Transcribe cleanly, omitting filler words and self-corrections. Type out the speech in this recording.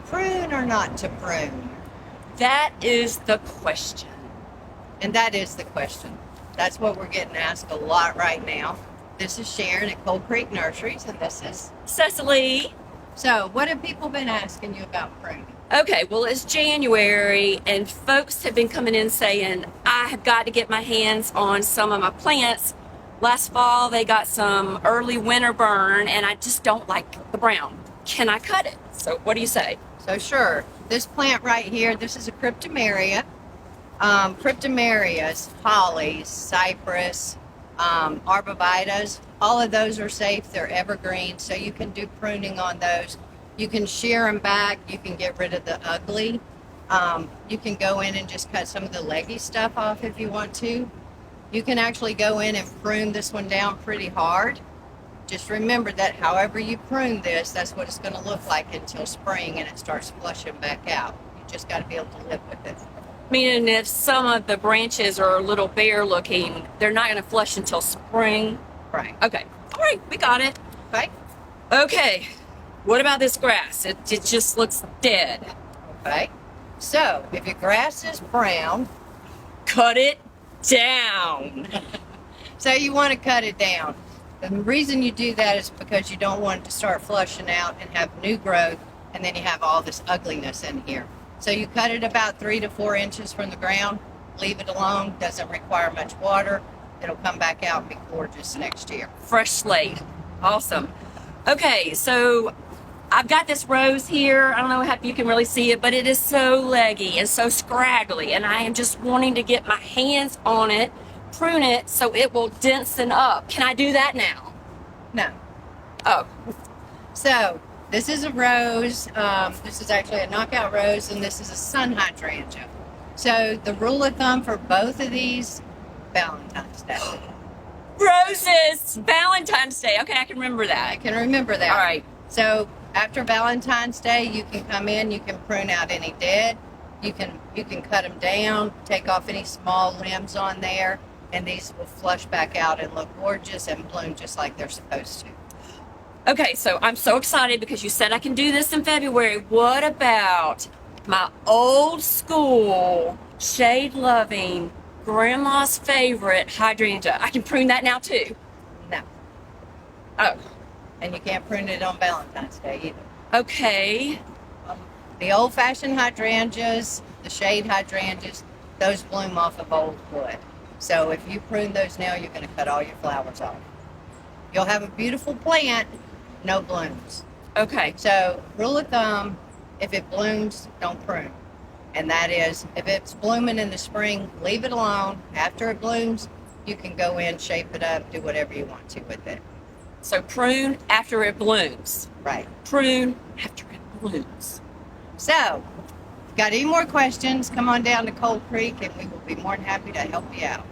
prune or not to prune? That is the question. And that is the question. That's what we're getting asked a lot right now. This is Sharon at Cold Creek Nurseries, and this is Cecelie. So, what have people been asking you about pruning? Okay, well, it's January, and folks have been coming in saying, I have got to get my hands on some of my plants. Last fall, they got some early winter burn, and I just don't like the brown. Can I cut it? So, what do you say? So, sure. This plant right here, this is a cryptomeria. Cryptomerias, hollies, cypress, arborvitaes, all of those are safe. They're evergreen, so you can do pruning on those. You can shear them back. You can get rid of the ugly. You can go in and just cut some of the leggy stuff off if you want to. You can actually go in and prune this one down pretty hard. Just remember that however you prune this, that's what it's going to look like until spring and it starts flushing back out. You just got to be able to live with it. Meaning if some of the branches are a little bare looking, they're not going to flush until spring? Right. Okay. All right, we got it. Okay. Okay. What about this grass? It just looks dead. Okay. So, if your grass is brown, cut it down. So you want to cut it down. The reason you do that is because you don't want it to start flushing out and have new growth, and then you have all this ugliness in here. So you cut it about 3 to 4 inches from the ground, leave it alone, doesn't require much water. It'll come back out and be gorgeous next year. Fresh slate. Awesome. Okay, so I've got this rose here. I don't know how you can really see it, but it is so leggy and so scraggly, and I am just wanting to get my hands on it, prune it so it will densen up. Can I do that now? No. Oh. So this is a rose. This is actually a knockout rose, and this is a sun hydrangea. So the rule of thumb for both of these, Valentine's Day. Roses! Valentine's Day. Okay, I can remember that. I can remember that. All right. So after Valentine's Day, you can come in, you can prune out any dead, you can cut them down, take off any small limbs on there, and these will flush back out and look gorgeous and bloom just like they're supposed to. Okay, so I'm so excited because you said I can do this in February. What about my old school, shade-loving, grandma's favorite hydrangea? I can prune that now too? No. Oh. And you can't prune it on Valentine's Day either. Okay. The old-fashioned hydrangeas, the shade hydrangeas, those bloom off of old wood. So if you prune those now, you're going to cut all your flowers off. You'll have a beautiful plant, no blooms. Okay. So rule of thumb, if it blooms, don't prune. And that is, if it's blooming in the spring, leave it alone. After it blooms, you can go in, shape it up, do whatever you want to with it. So prune after it blooms. Right. Prune after it blooms. So, if you've got any more questions, come on down to Cold Creek and we will be more than happy to help you out.